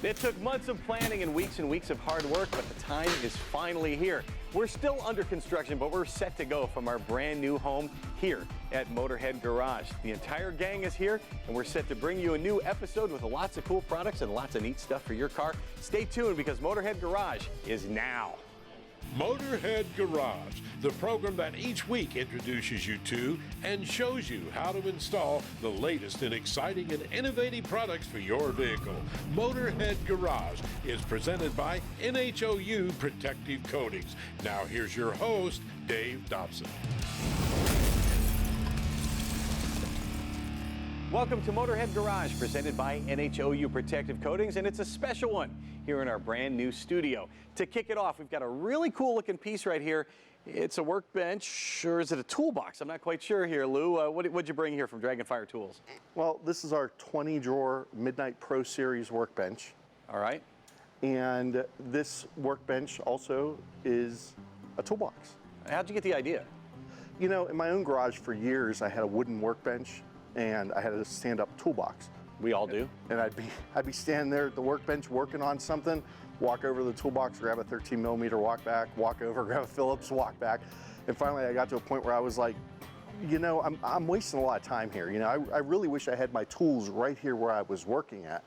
It took months of planning and weeks of hard work, but the time is finally here. We're still under construction, but we're set to go from our brand new home here at Motorhead Garage. The entire gang is here, and we're set to bring you a new episode with lots of cool products and lots of neat stuff for your car. Stay tuned because Motorhead Garage is now. Motorhead Garage, the program that each week introduces you to and shows you how to install the latest and exciting and innovative products for your vehicle. Motorhead Garage is presented by NHOU Protective Coatings. Now here's your host, Dave Dobson. Welcome to Motorhead Garage, presented by NHOU Protective Coatings, and it's a special one here in our brand new studio. To kick it off, we've got a really cool looking piece right here. It's a workbench, or is it a toolbox? I'm not quite sure here, Lou. What'd you bring here from Dragonfire Tools? Well, this is our 20-drawer Midnight Pro Series workbench. All right. And this workbench also is a toolbox. How'd you get the idea? You know, in my own garage for years, I had a wooden workbench and I had a stand-up toolbox. We all do. And I'd be standing there at the workbench working on something, walk over to the toolbox, grab a 13mm, walk back, walk over, grab a Phillips, walk back. And finally I got to a point where I was like, you know, I'm wasting a lot of time here. You know, I really wish I had my tools right here where I was working at.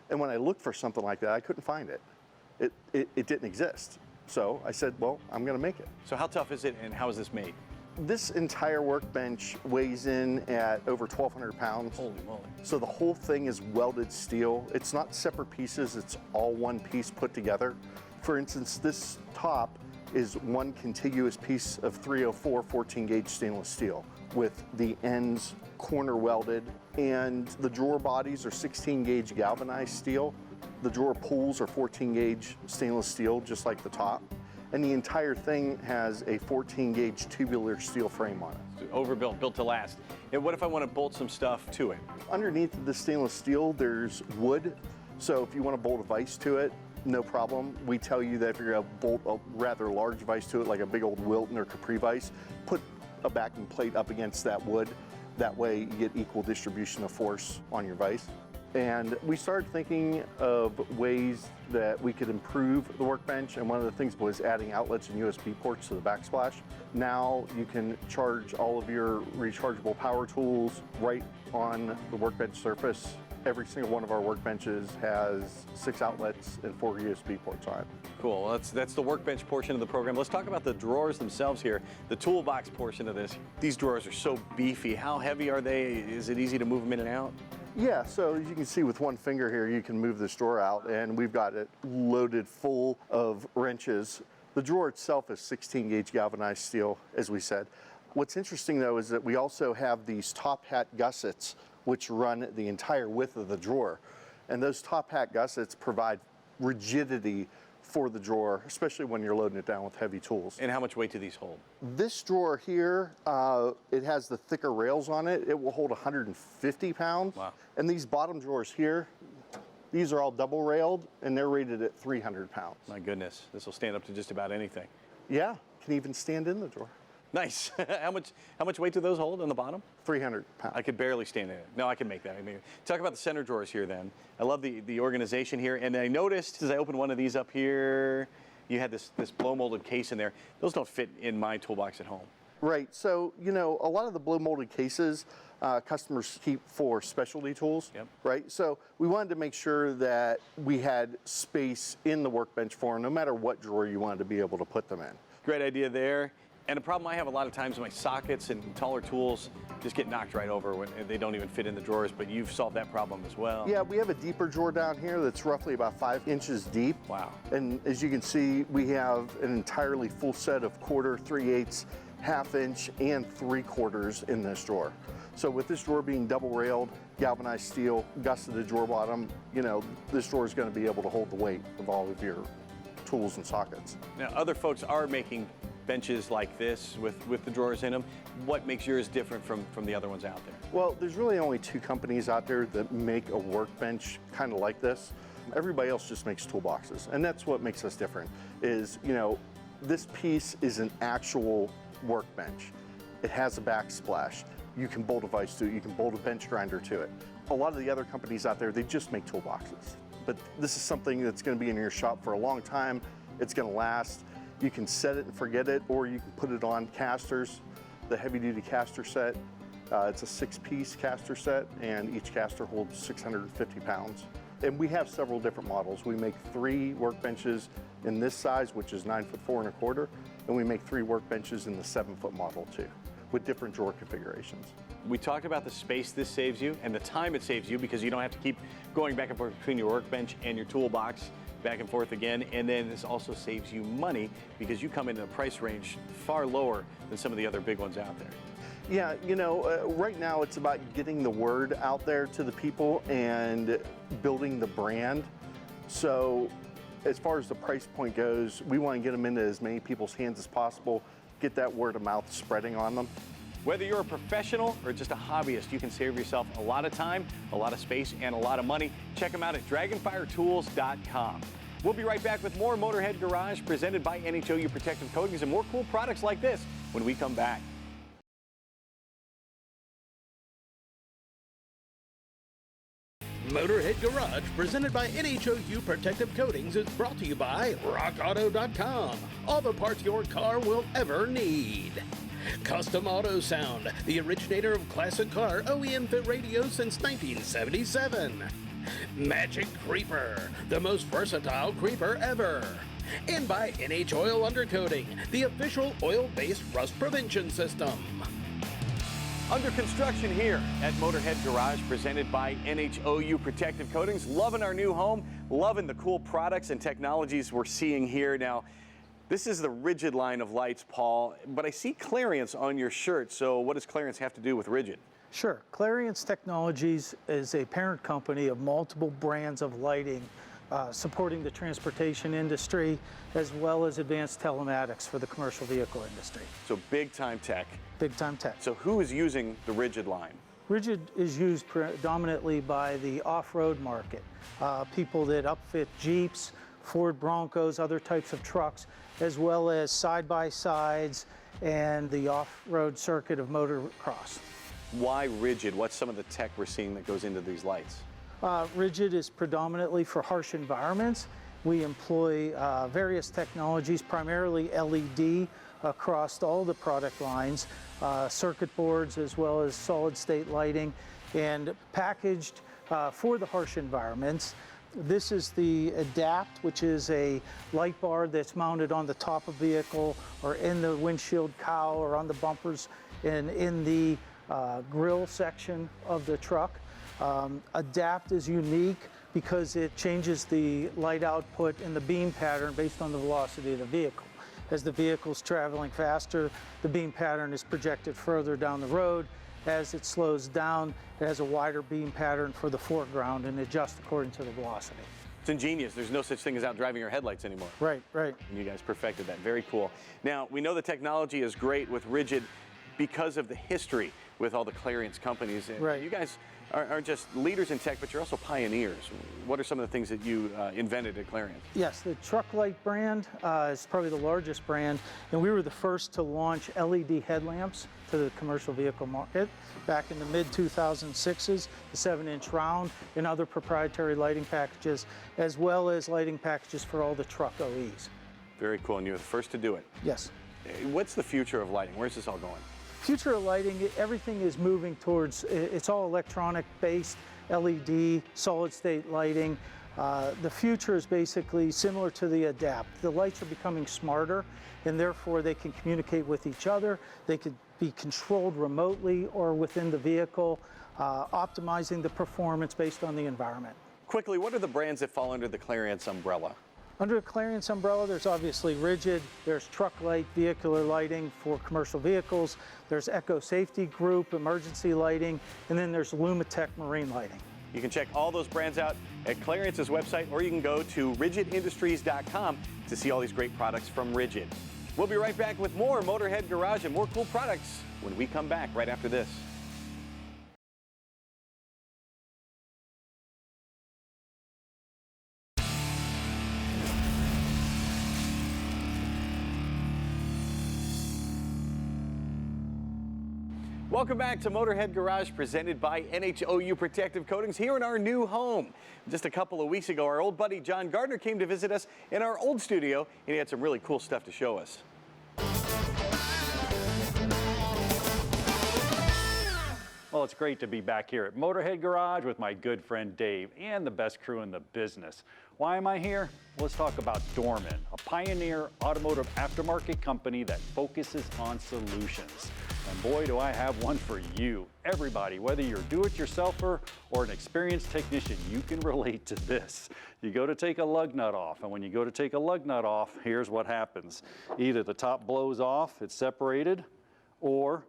And when I looked for something like that, I couldn't find it. It didn't exist. So I said, well, I'm gonna make it. So how tough is it and how is this made? This entire workbench weighs in at over 1,200 pounds. Holy moly. So the whole thing is welded steel. It's not separate pieces, it's all one piece put together. For instance, this top is one contiguous piece of 304 14-gauge stainless steel with the ends corner welded, and the drawer bodies are 16-gauge galvanized steel. The drawer pulls are 14-gauge stainless steel, just like the top. And the entire thing has a 14-gauge tubular steel frame on it. Overbuilt, built to last. And what if I want to bolt some stuff to it? Underneath the stainless steel, there's wood. So if you want to bolt a vise to it, no problem. We tell you that if you're going to bolt a rather large vise to it, like a big old Wilton or Capri vise, put a backing plate up against that wood. That way you get equal distribution of force on your vise. And we started thinking of ways that we could improve the workbench, and one of the things was adding outlets and USB ports to the backsplash. Now you can charge all of your rechargeable power tools right on the workbench surface. Every single one of our workbenches has 6 outlets and 4 USB ports on it. Cool, that's the workbench portion of the program. Let's talk about the drawers themselves here, the toolbox portion of this. These drawers are so beefy. How heavy are they? Is it easy to move them in and out? Yeah, so as you can see with one finger here, you can move this drawer out, and we've got it loaded full of wrenches. The drawer itself is 16-gauge galvanized steel, as we said. What's interesting though is that we also have these top hat gussets which run the entire width of the drawer. And those top hat gussets provide rigidity for the drawer, especially when you're loading it down with heavy tools. And how much weight do these hold? This drawer here, it has the thicker rails on it. It will hold 150 pounds. Wow. And these bottom drawers here, these are all double railed and they're rated at 300 pounds. My goodness, this will stand up to just about anything. Yeah, can even stand in the drawer. Nice. How much weight do those hold on the bottom? 300 pounds. I could barely stand in it. No, I can make that. I mean, talk about the center drawers here then. I love the organization here. And I noticed as I opened one of these up here, you had this blow molded case in there. Those don't fit in my toolbox at home. Right, so, you know, a lot of the blow molded cases customers keep for specialty tools, Yep. right? So we wanted to make sure that we had space in the workbench for them, no matter what drawer you wanted to be able to put them in. Great idea there. And a problem I have a lot of times, my sockets and taller tools just get knocked right over when they don't even fit in the drawers, but you've solved that problem as well. Yeah, we have a deeper drawer down here that's roughly about 5 inches deep. Wow. And as you can see, we have an entirely full set of 1/4, 3/8, 1/2 inch, and 3/4 in this drawer. So with this drawer being double railed, galvanized steel, gusseted drawer bottom, you know, this drawer is going to be able to hold the weight of all of your tools and sockets. Now, other folks are making benches like this with the drawers in them. What makes yours different from the other ones out there? Well, there's really only 2 companies out there that make a workbench kind of like this. Everybody else just makes toolboxes, and that's what makes us different is, you know, this piece is an actual workbench. It has a backsplash. You can bolt a vise to it, you can bolt a bench grinder to it. A lot of the other companies out there, they just make toolboxes. but this is something that's going to be in your shop for a long time. It's going to last. You can set it and forget it, or you can put it on casters, the heavy-duty caster set. It's a 6-piece caster set, and each caster holds 650 pounds. And we have several different models. We make 3 workbenches in this size, which is 9 foot 4 1/4, and we make 3 workbenches in the 7-foot model too, with different drawer configurations. We talked about the space this saves you and the time it saves you, because you don't have to keep going back and forth between your workbench and your toolbox, back and forth again. And then this also saves you money, because you come in a price range far lower than some of the other big ones out there. Yeah, you know, right now it's about getting the word out there to the people and building the brand. So as far as the price point goes, we want to get them into as many people's hands as possible, get that word of mouth spreading on them. Whether you're a professional or just a hobbyist, you can save yourself a lot of time, a lot of space, and a lot of money. Check them out at dragonfiretools.com. We'll be right back with more Motorhead Garage, presented by NHOU Protective Coatings, and more cool products like this when we come back. Motorhead Garage, presented by NHOU Protective Coatings, is brought to you by RockAuto.com. All the parts your car will ever need. Custom Auto Sound, the originator of classic car OEM fit radios since 1977. Magic Creeper, the most versatile creeper ever. And by NH Oil Undercoating, the official oil-based rust prevention system. Under construction here at Motorhead Garage, presented by NHOU Protective Coatings. Loving our new home, loving the cool products and technologies we're seeing here. Now, this is the Rigid line of lights, Paul, but I see Clariance on your shirt. So what does Clariance have to do with Rigid? Sure. Clariance Technologies is a parent company of multiple brands of lighting, supporting the transportation industry, as well as advanced telematics for the commercial vehicle industry. So big time tech. Big time tech. So who is using the Rigid line? Rigid is used predominantly by the off-road market, people that upfit Jeeps, Ford Broncos, other types of trucks, as well as side-by-sides and the off-road circuit of motocross. Why Rigid? What's some of the tech we're seeing that goes into these lights? Rigid is predominantly for harsh environments. We employ various technologies, primarily LED, across all the product lines, circuit boards as well as solid state lighting, and packaged for the harsh environments. This is the Adapt, which is a light bar that's mounted on the top of the vehicle or in the windshield cowl or on the bumpers and in the grill section of the truck. Adapt is unique because it changes the light output and the beam pattern based on the velocity of the vehicle. As the vehicle's traveling faster, the beam pattern is projected further down the road. As it slows down, it has a wider beam pattern for the foreground and adjusts according to the velocity. It's ingenious. There's no such thing as out driving your headlights anymore. Right, right. And you guys perfected that. Very cool. Now, we know the technology is great with Rigid because of the history with all the Clariance companies. Right. You guys aren't just leaders in tech, but you're also pioneers. What are some of the things that you invented at Clariance? Yes, the Truck Light brand is probably the largest brand, and we were the first to launch LED headlamps to the commercial vehicle market back in the mid-2006s, the 7-inch round, and other proprietary lighting packages, as well as lighting packages for all the truck OEs. Very cool, and you were the first to do it. Yes. What's the future of lighting? Where's this all going? Future of lighting, everything is moving towards, it's all electronic based, LED, solid state lighting. The future is basically similar to the Adapt. The lights are becoming smarter, and therefore they can communicate with each other. They could be controlled remotely or within the vehicle, optimizing the performance based on the environment. Quickly, what are the brands that fall under the Clariance umbrella? Under the Clariance umbrella, there's obviously Rigid, there's Truck Light, vehicular lighting for commercial vehicles, there's Eco Safety Group, emergency lighting, and then there's Lumitech marine lighting. You can check all those brands out at Clariance's website, or you can go to rigidindustries.com to see all these great products from Rigid. We'll be right back with more Motorhead Garage and more cool products when we come back right after this. Welcome back to Motorhead Garage, presented by NHOU Protective Coatings here in our new home. Just a couple of weeks ago, our old buddy John Gardner came to visit us in our old studio, and he had some really cool stuff to show us. Well, it's great to be back here at Motorhead Garage with my good friend Dave and the best crew in the business. Why am I here? Let's talk about Dorman, a pioneer automotive aftermarket company that focuses on solutions. And boy, do I have one for you. Everybody, whether you're a do-it-yourselfer or an experienced technician, you can relate to this. You go to take a lug nut off, and when you go to take a lug nut off, here's what happens. Either the top blows off, it's separated, or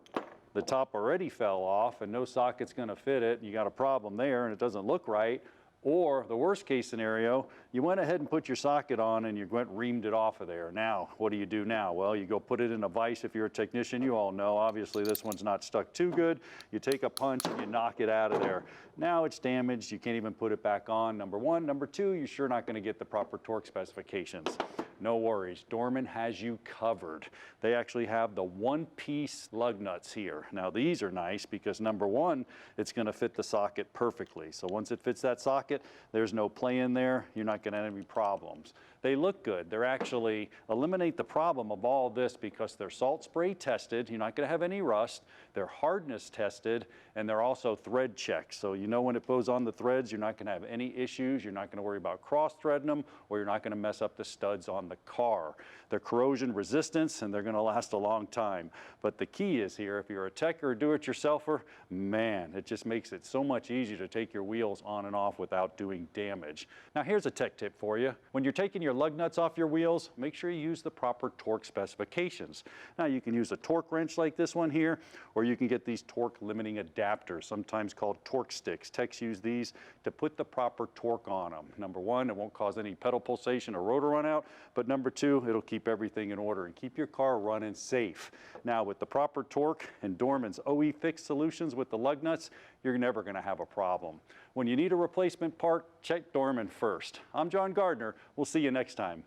the top already fell off and no socket's gonna fit it, and you got a problem there and it doesn't look right. Or the worst case scenario, you went ahead and put your socket on and you went reamed it off of there. Now, what do you do now? Well, you go put it in a vise. If you're a technician, you all know, obviously this one's not stuck too good. You take a punch and you knock it out of there. Now it's damaged, you can't even put it back on, number one. Number two, you're sure not gonna get the proper torque specifications. No worries, Dorman has you covered. They actually have the one-piece lug nuts here. Now these are nice because number one, it's gonna fit the socket perfectly. So once it fits that socket, there's no play in there, you're not gonna have any problems. They look good. They're actually eliminate the problem of all this because they're salt spray tested. You're not gonna have any rust. They're hardness tested, and they're also thread checked. So you know when it goes on the threads, you're not gonna have any issues. You're not gonna worry about cross-threading them, or you're not gonna mess up the studs on the car. They're corrosion resistance, and they're gonna last a long time. But the key is here, if you're a tech or a do-it-yourselfer, man, it just makes it so much easier to take your wheels on and off without doing damage. Now here's a tech tip for you. When you're taking your lug nuts off your wheels, make sure you use the proper torque specifications. Now you can use a torque wrench like this one here, or you can get these torque limiting adapters, sometimes called torque sticks. Techs use these to put the proper torque on them. Number one, it won't cause any pedal pulsation or rotor run out, but number two, it'll keep everything in order and keep your car running safe. Now with the proper torque and Dorman's OE Fix solutions with the lug nuts, you're never gonna have a problem. When you need a replacement part, check Dorman first. I'm John Gardner. We'll see you next time.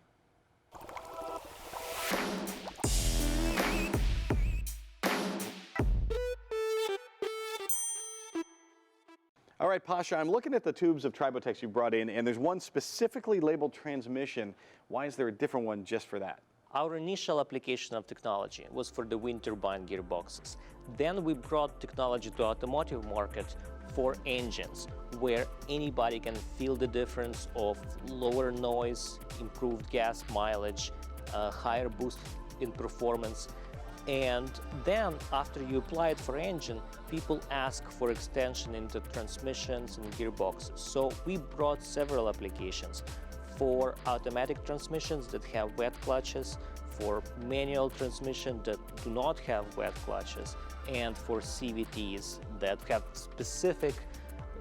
All right, Pasha, I'm looking at the tubes of Tribotex you brought in, and there's one specifically labeled transmission. Why is there a different one just for that? Our initial application of technology was for the wind turbine gearboxes. Then we brought technology to automotive market for engines, where anybody can feel the difference of lower noise, improved gas mileage, higher boost in performance. And then after you apply it for engine, people ask for extension into transmissions and gearboxes. So we brought several applications for automatic transmissions that have wet clutches, for manual transmission that do not have wet clutches, and for CVTs that have specific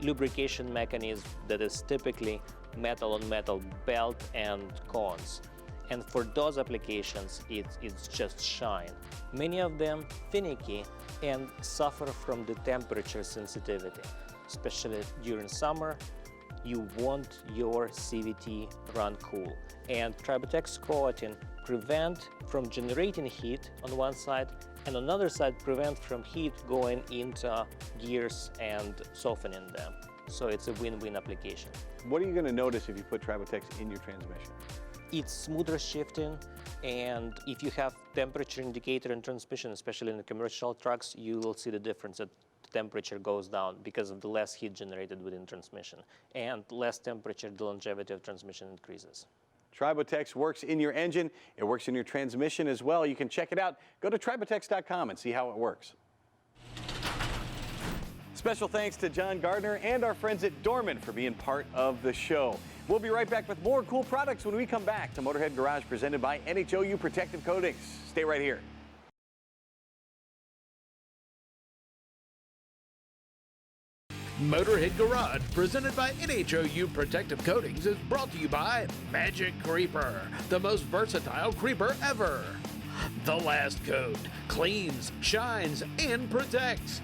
lubrication mechanism that is typically metal on metal belt and cones. And for those applications, it's just shine. Many of them finicky and suffer from the temperature sensitivity, especially during summer. You want your CVT run cool. And Tribotex coating prevent from generating heat on one side, and on the other side prevent from heat going into gears and softening them. So it's a win-win application. What are you going to notice if you put Tribotex in your transmission? It's smoother shifting, and if you have temperature indicator in transmission, especially in the commercial trucks, you will see the difference that the temperature goes down because of the less heat generated within transmission. And less temperature, the longevity of transmission increases. Tribotex works in your engine. It works in your transmission as well. You can check it out. Go to tribotex.com and see how it works. Special thanks to John Gardner and our friends at Dorman for being part of the show. We'll be right back with more cool products when we come back to Motorhead Garage, presented by NHOU Protective Coatings. Stay right here. Motorhead Garage, presented by NHOU Protective Coatings, is brought to you by Magic Creeper, the most versatile creeper ever. The last coat cleans, shines, and protects.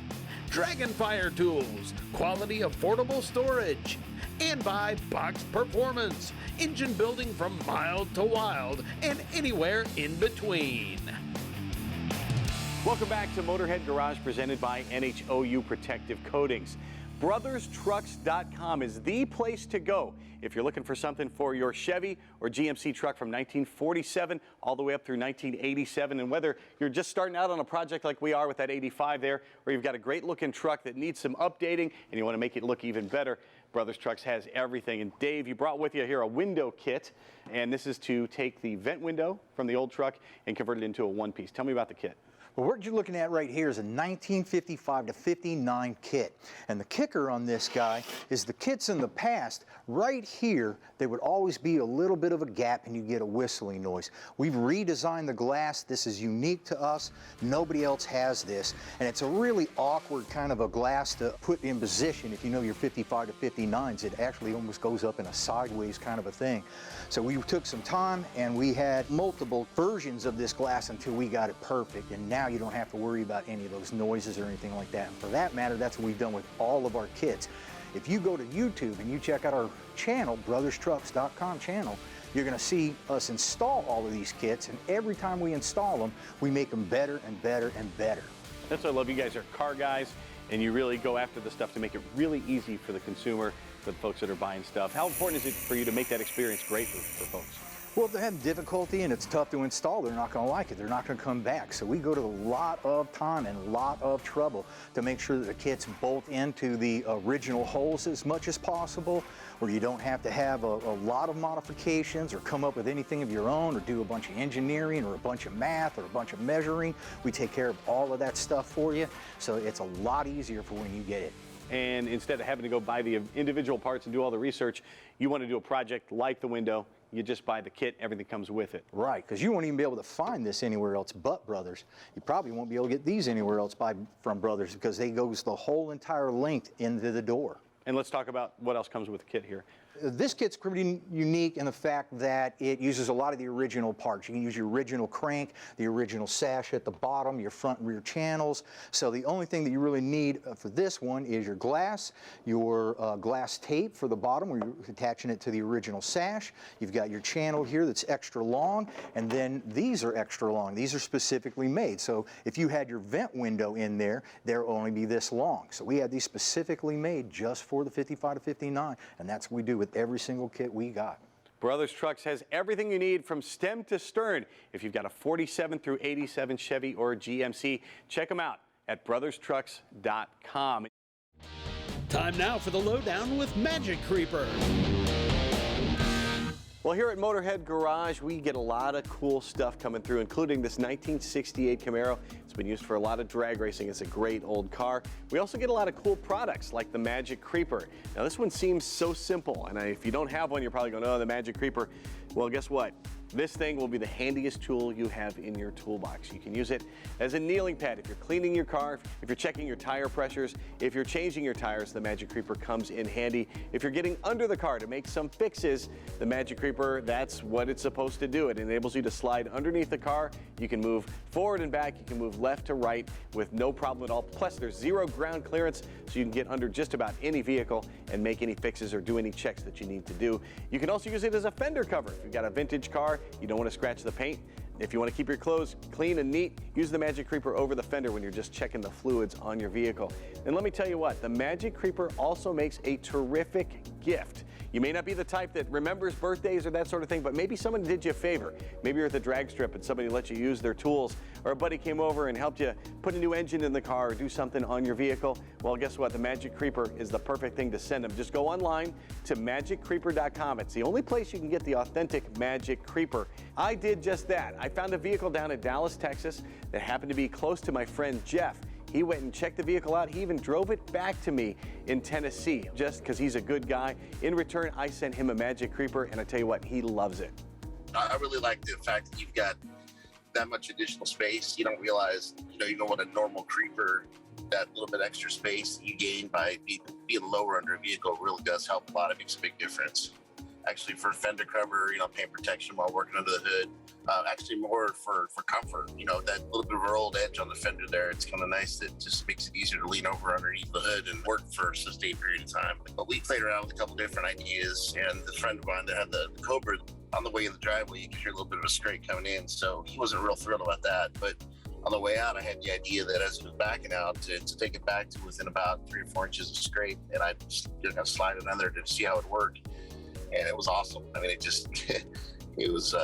Dragonfire Tools, quality affordable storage. And by Box Performance, engine building from mild to wild and anywhere in between. Welcome back to Motorhead Garage, presented by NHOU Protective Coatings. BrothersTrucks.com is the place to go if you're looking for something for your Chevy or GMC truck from 1947 all the way up through 1987. And whether you're just starting out on a project like we are with that 85 there, or you've got a great looking truck that needs some updating and you want to make it look even better, Brothers Trucks has everything. And Dave, you brought with you here a window kit, and this is to take the vent window from the old truck and convert it into a one-piece. Tell me about the kit. Well, what you're looking at right here is a 1955 to 59 kit. And the kicker on this guy is the kits in the past, right here, there would always be a little bit of a gap and you get a whistling noise. We've redesigned the glass. This is unique to us. Nobody else has this. And it's a really awkward kind of a glass to put in position. If you know your 55 to 59s, it actually almost goes up in a sideways kind of a thing. So we took some time and we had multiple versions of this glass until we got it perfect. And now you don't have to worry about any of those noises or anything like that. And for that matter, that's what we've done with all of our kits. If you go to YouTube and you check out our channel, BrothersTrucks.com channel, you're going to see us install all of these kits, and every time we install them, we make them better and better and better. That's what I love. You guys are car guys, and you really go after the stuff to make it really easy for the consumer, for the folks that are buying stuff. How important is it for you to make that experience great for folks? Well, if they have difficulty and it's tough to install, they're not going to like it. They're not going to come back. So we go to a lot of time and a lot of trouble to make sure that the kits bolt into the original holes as much as possible, where you don't have to have a lot of modifications or come up with anything of your own or do a bunch of engineering or a bunch of math or a bunch of measuring. We take care of all of that stuff for you, so it's a lot easier for when you get it. And instead of having to go buy the individual parts and do all the research, you want to do a project like the window, you just buy the kit, everything comes with it. Right, because you won't even be able to find this anywhere else but Brothers. You probably won't be able to get these anywhere else from Brothers because they goes the whole entire length into the door. And let's talk about what else comes with the kit here. This kit's pretty unique in the fact that it uses a lot of the original parts. You can use your original crank, the original sash at the bottom, your front and rear channels. So the only thing that you really need for this one is your glass tape for the bottom where you're attaching it to the original sash. You've got your channel here that's extra long, and then these are extra long. These are specifically made. So if you had your vent window in there, they'll only be this long. So we had these specifically made just for the 55 to 59, and that's what we do with every single kit we got. Brothers Trucks has everything you need from stem to stern. If you've got a 47 through 87 Chevy or GMC, check them out at BrothersTrucks.com. Time now for the lowdown with Magic Creeper. Well, here at Motorhead Garage, we get a lot of cool stuff coming through, including this 1968 Camaro. It's been used for a lot of drag racing. It's a great old car. We also get a lot of cool products like the Magic Creeper. Now, this one seems so simple, and if you don't have one, you're probably going, oh, the Magic Creeper. Well, guess what? This thing will be the handiest tool you have in your toolbox. You can use it as a kneeling pad if you're cleaning your car, if you're checking your tire pressures, if you're changing your tires, the Magic Creeper comes in handy. If you're getting under the car to make some fixes, the Magic Creeper, that's what it's supposed to do. It enables you to slide underneath the car. You can move forward and back. You can move left to right with no problem at all. Plus, there's zero ground clearance, so you can get under just about any vehicle and make any fixes or do any checks that you need to do. You can also use it as a fender cover. If you've got a vintage car, you don't want to scratch the paint. If you want to keep your clothes clean and neat, use the Magic Creeper over the fender when you're just checking the fluids on your vehicle. And let me tell you what, the Magic Creeper also makes a terrific gift. You may not be the type that remembers birthdays or that sort of thing, but maybe someone did you a favor. Maybe you're at the drag strip and somebody let you use their tools, or a buddy came over and helped you put a new engine in the car or do something on your vehicle. Well, guess what? The Magic Creeper is the perfect thing to send them. Just go online to MagicCreeper.com. It's the only place you can get the authentic Magic Creeper. I did just that. I found a vehicle down in Dallas, Texas that happened to be close to my friend Jeff. He went and checked the vehicle out. He even drove it back to me in Tennessee just because he's a good guy. In return, I sent him a Magic Creeper, and I tell you what, he loves it. I really like the fact that you've got that much additional space. You don't realize, even with a normal creeper, that little bit extra space that you gain by being lower under a vehicle really does help a lot. It makes a big difference. Actually, for fender cover, paint protection while working under the hood. Actually more for comfort, that little bit of a rolled edge on the fender there. It's kind of nice. It just makes it easier to lean over underneath the hood and work for a sustained period of time. But we played around with a couple different ideas, and the friend of mine that had the Cobra, on the way in the driveway, you could hear a little bit of a scrape coming in, so he wasn't real thrilled about that. But on the way out, I had the idea that as it was backing out, to take it back to within about 3 or 4 inches of scrape, and I just slide it under to see how it worked, and it was awesome. I mean, it just it was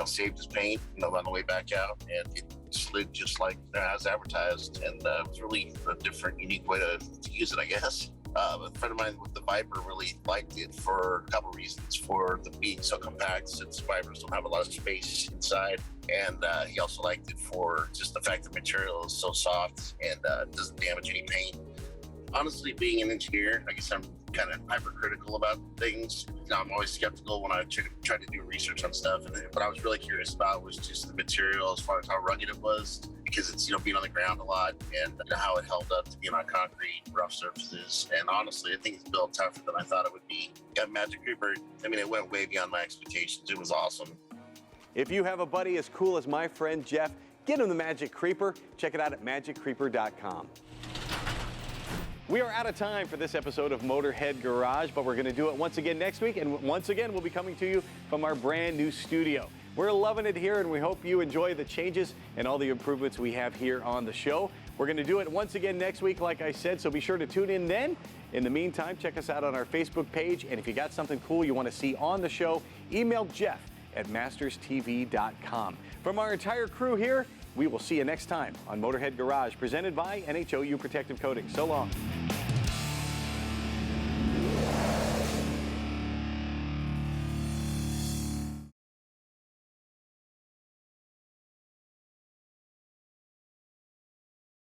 saved his paint, on the way back out, and it slid just like as advertised, and it was really a different, unique way to use it, I guess. A friend of mine with the Viper really liked it for a couple reasons. For the being so compact, since Vipers don't have a lot of space inside, and he also liked it for just the fact the material is so soft and doesn't damage any paint. Honestly, being an engineer, I guess I'm kind of hypercritical about things. I'm always skeptical when I try to do research on stuff. And what I was really curious about was just the material, as far as how rugged it was, because it's being on the ground a lot, and how it held up to being on concrete, rough surfaces. And honestly, I think it's built tougher than I thought it would be. Got Magic Creeper. I mean, it went way beyond my expectations. It was awesome. If you have a buddy as cool as my friend Jeff, get him the Magic Creeper. Check it out at magiccreeper.com. We are out of time for this episode of Motorhead Garage, but we're going to do it once again next week, and once again we'll be coming to you from our brand new studio. We're loving it here, and we hope you enjoy the changes and all the improvements we have here on the show. We're going to do it once again next week, like I said, so be sure to tune in then. In the meantime, check us out on our Facebook page, and if you got something cool you want to see on the show, email Jeff at masterstv.com. From our entire crew here, we will see you next time on Motorhead Garage, presented by NHOU Protective Coatings. So long.